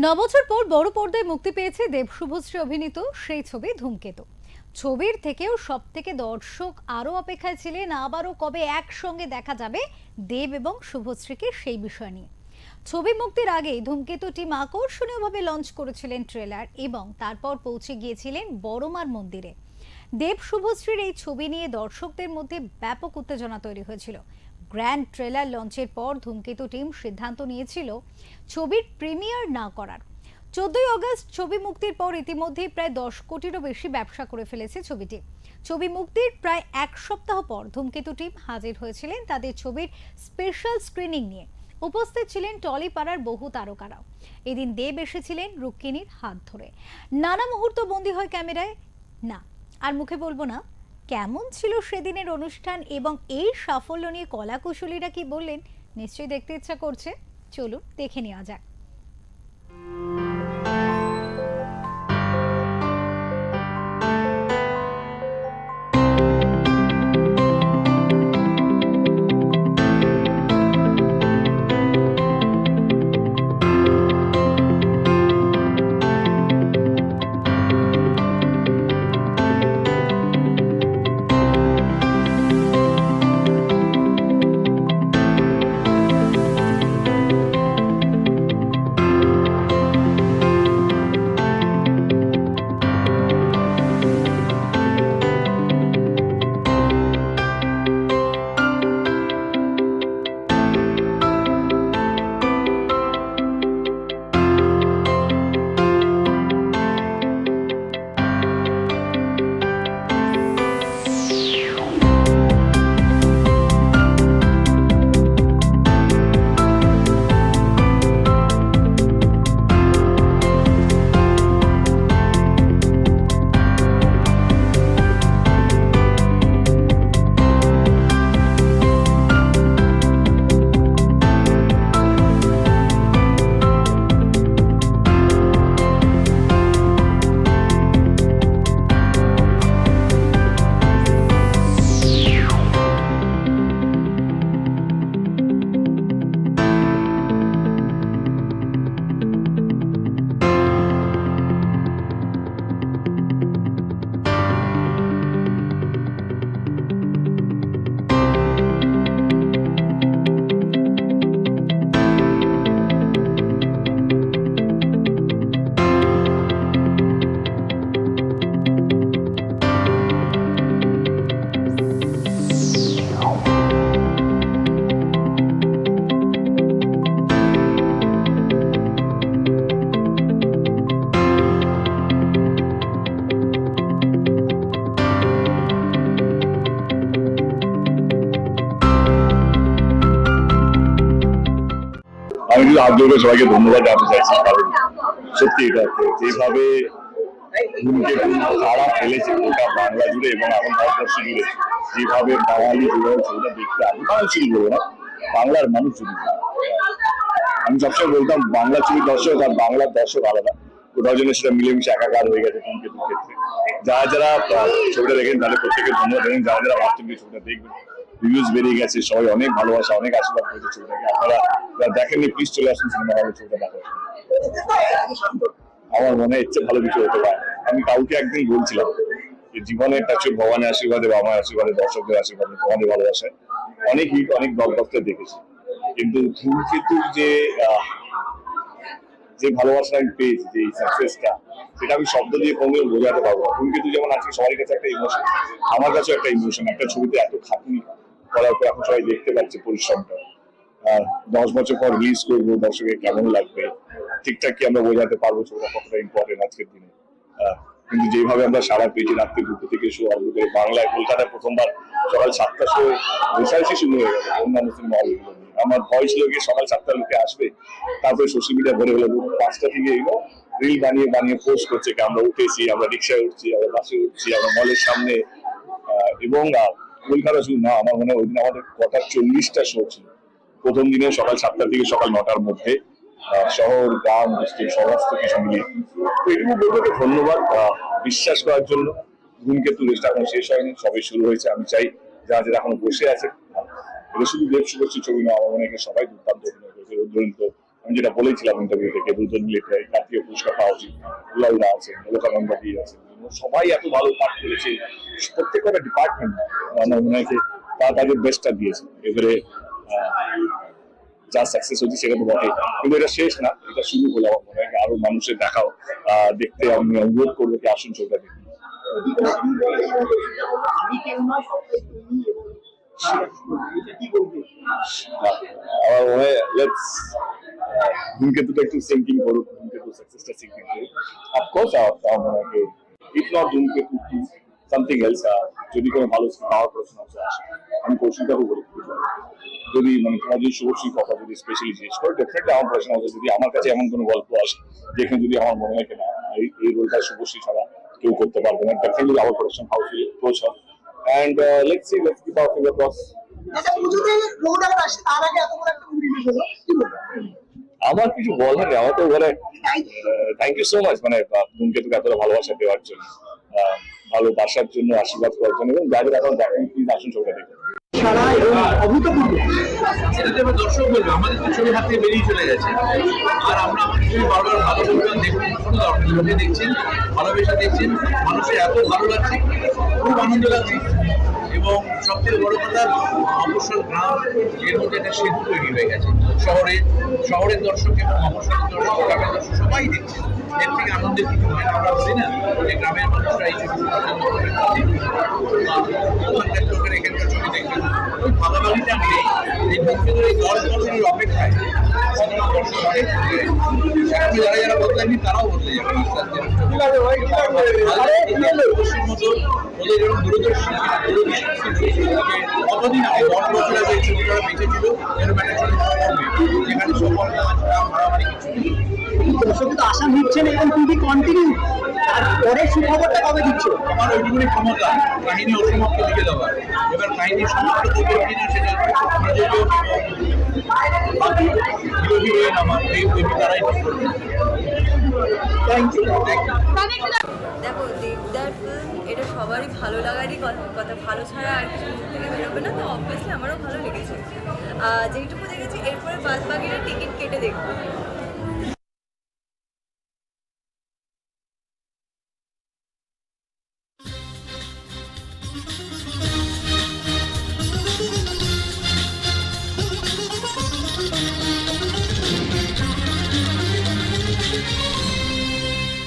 নবছর পর বড় পর্দায় মুক্তি পেয়েছে দেব শুভশ্রী অভিনীত সেই ছবি ধূমকেতু। ছবির থেকেও সবথেকে দর্শক আরো অপেক্ষায় ছিলেন আবারও কবে একসঙ্গে দেখা যাবে দেব এবং শুভশ্রীকে সেই বিষয় নিয়ে। ছবি মুক্তির আগেই ধূমকেতু টিম আকর্ষণীয়ভাবে লঞ্চ করেছিলেন ট্রেলার এবং তারপর পৌঁছে গিয়েছিলেন বড়মার মন্দিরে। দেব শুভশ্রীর এই ছবি নিয়ে দর্শকদের মধ্যে ব্যাপক উত্তেজনা তৈরি হয়েছিল। গ্র্যান্ড ট্রেলার লঞ্চের পর ধূমকেতু টিম সিদ্ধান্ত নিয়েছিল ছবির প্রিমিয়ার না করার। 14 আগস্ট ছবি মুক্তির পর ইতিমধ্যেই প্রায় 10 কোটিরও বেশি ব্যবসা করে ফেলেছে ছবিটি। ছবি মুক্তির প্রায় এক সপ্তাহ পর ধূমকেতু টিম হাজির হয়েছিলেন তাদের ছবির স্পেশাল স্ক্রিনিং নিয়ে। উপস্থিত ছিলেন টলিপাড়ার বহু তারকারাও। এদিন দেব এসেছিলেন রুক্মিণীর হাত ধরে। নানা মুহূর্ত বন্দী হয় ক্যামেরায়। না আর মুখে বলবো না কেমন ছিল সেদিনের অনুষ্ঠান এবং এই সাফল্য নিয়ে কলাকুশলীরা কি বললেন, নিশ্চয়ই দেখতে ইচ্ছা করছে। চলুন দেখে নেওয়া যাক। আমি কিন্তু হাত ধরে সবাইকে ধন্যবাদ জানাতে চাইছি, কারণ সত্যি এটা যেভাবে ধূমকেতু তারা ফেলেছে গোটা বাংলা জুড়ে এবং এখন ভারতবর্ষ জুড়ে, যেভাবে বাঙালি যেভাবে ছবিটা দেখতে আসে, বাঙালি ছবি বলবো না, বাংলার মানুষ ছবি। আমি সবসময় বলতাম বাংলা ছবির দর্শক আর বাংলার দর্শক আলাদা, কোথাও জন্য সেটা মিলেমিশে একাকার হয়ে গেছে ধূমকেতুর ক্ষেত্রে। যারা যারা ছবিটা দেখেন তাদের প্রত্যেকের ধন্যবাদ দেবেন, যারা যারা বাস্তবে ছবিটা দেখবেন। রিভিউজ বেরিয়ে গেছে, সবাই অনেক ভালোবাসা অনেক আশীর্বাদ করেছে ছবিটাকে। আপনারা যারা দেখেননি প্লিজ চলে আসুন সিনেমা হলে ছবিটা দেখার। আমার মনে হয় ইচ্ছে ভালো কিছু হতে পারে। আমি কাউকে একদিন বলছিলাম যে জীবনের কাছে ভগবানের আশীর্বাদে, বাবার আশীর্বাদে, দর্শকদের আশীর্বাদে, তোমাদের ভালোবাসায় অনেক হিট অনেক ব্লকবাস্টার দেখেছি, কিন্তু ধূমকেতুর যে ভালোবাসা আমি পেয়েছি, যে সাকসেসটা, সেটা আমি শব্দ দিয়ে কোনোদিন বোঝাতে পারবো না। ধূমকেতু যেমন আজকে সবার কাছে একটা ইমোশন, আমার কাছে একটা ইমোশন। একটা ছবিতে এত খাটনি করার পর এখন সবাই দেখতে পাচ্ছে পরিশ্রমটা। 10 বছর পর রিলিজ করবো, দর্শকের কেমন লাগবে, ঠিকঠাক কি আমরা বোঝাতে পারবো ছবিটা কতটা ইম্পর্টেন্ট আজকের দিনে। কিন্তু যেভাবে আমরা সারা পেয়েছি, রাত্রে 2টো থেকে শো আরম্ভ করে বাংলায় কলকাতায় প্রথমবার সকাল 7টার শো রেসার্চই শুরু হয়ে গেছে অন্যান্য সিনেমা হলগুলো নিয়ে। আমার ভয় ছিল গিয়ে সকাল 7টার লোকে আসবে, তারপরে সোশ্যাল মিডিয়া ভরে হলো 5টা থেকে রিল বানিয়ে বানিয়ে পোস্ট করছে আমরা উঠেছি, আমরা রিক্সায় উঠছি, আমরা বাসে উঠছি, আমরা মলের সামনে। এবং কলকাতা শুধু না, আমার মনে হয় ওই দিন আমাদের কটা 40টা শো ছিল প্রথম দিনে, সকাল 7টা থেকে সকাল 9টার মধ্যে, শহর গ্রাম সমস্ত কিছু মিলিয়ে। তো এটুকু বলবো ধন্যবাদ বিশ্বাস করার জন্য। ধূমকেতু রেসটা এখন শেষ হয়নি, সবে শুরু হয়েছে। আমি চাই যারা যারা এখনো বসে আছে, এটা শুধু দেব শুভশ্রী ছবি না, আমার মনে হয় সবাই দুর্দান্ত অভিনয় করেছে। আমি যেটা বলেছিলাম ইন্টারভিউ থেকে দুজন মিলে জাতীয় পুরস্কার পাওয়া উচিত। উল্লাউরা আছে, লোকানন্দাদি আছে, সবাই এত ভালো কাজ করেছে, প্রত্যেকটা ডিপার্টমেন্ট আমার মনে হয় যে তাদের বেস্টটা দিয়েছে। এবারে যা সাকসেস হচ্ছে সেটা তো বটে, কিন্তু এটা শেষ না, এটা শুরু হলো। আমার মনে হয় আরো মানুষের দেখাও দেখতে আমি অনুরোধ করবো কি আসুন ছবিটা দেখুন। আমার মনে হয় ধূমকেতুটা একটু সিঙ্কিং করুক, ধূমকেতু সাকসেসটা সিঙ্কিং করুক। অফকোর্স আমার মনে হয় ইফ নট ধূমকেতু সামথিং এলস, যদি কোনো ভালো পাওয়ার প্রশ্ন আসে আমি কৌশিকটাকে বলি, যদি মানে তোমার যদি শুভশ্রীর কথা যদি স্পেশালি জিজ্ঞেস করো, ডেফিনেটলি আমার প্রশ্ন আছে যদি আমার কাছে এমন কোনো গল্প আসে যেখানে যদি আমার মনে হয় কিনা এই রোলটা শুভশ্রী ছাড়া কেউ করতে পারবে না, ডেফিনেটলি আমার প্রশ্ন how to approach her and let's keep our finger cross. আমার কিছু বলার নেই, আমার তো বলে থ্যাংক ইউ সো মাচ, মানে ধূমকেতুকে এতটা ভালোবাসা দেওয়ার জন্য, ভালোবাসার জন্য, আশীর্বাদ করার জন্য, এবং যাদের এখন দেখেন প্লিজ আসুন ছবিটা দেখুন। দর্শক বলবে আমাদের তো ছবি হাত থেকে বেরিয়ে চলে গেছে, আর আমরা আমাদের ছবি বারবার ভালো বলবেন, দেখুন কোনো দরকার ছবি দেখছেন, ভালোবেসে দেখছেন, মানুষের এত ভালো লাগছে, খুব আনন্দ লাগছে। এবং সবথেকে বড় কথা, মফস্বল গ্রাম এর মধ্যে একটা সেতু তৈরি হয়ে গেছে। শহরের দর্শক এবং মফস্বলের দর্শক, গ্রামের দর্শক সবাই দেখছে। এর থেকে আনন্দের কিছু হয় না। আমরা বলি না যে গ্রামের মানুষরা এই ছবি পছন্দ করে, ওখানকার লোকের এখানকার ছবি দেখবেন, ওই ভাগাভাগিটা নেই। এই ধূমকেতুর এই 10 বছরের অপেক্ষায় সাধারণ দর্শক সেখানে যারা বদলায়নি তারাও বদলে যাবে আস্তে আস্তে। ওদের যেরকম দূরদর্শী কতদিন আগে 10 বছর আগে এই ছবিটা বেঁচে ছিল, এরকম একটা ছবি যেখানে সকল মারামারি কিছু নেই। দর্শক তো আশা নিচ্ছেন এবং তুমি কন্টিনিউ, আর পরের সুখবরটা কবে দিচ্ছ? আমার ওইটুকুনি ক্ষমতা কাহিনী অসমাপ্ত লিখে দেওয়ার। এবার কাহিনী সমাপ্ত করবে কিনা সেটা হিরো হিরোইন আমার এই তারাই ঠিক করবে। Thank you. দেখো দেবদার ফিল্ম, এটা সবারই ভালো লাগারই কথা, ভালো ছাড়া আর কিছু মুখ থেকে বেরোবে না। তো অবভিয়াসলি আমারও ভালো লেগেছে, যেইটুকু দেখেছি। এরপরে বাদ বাকিটা টিকিট কেটে দেখবো।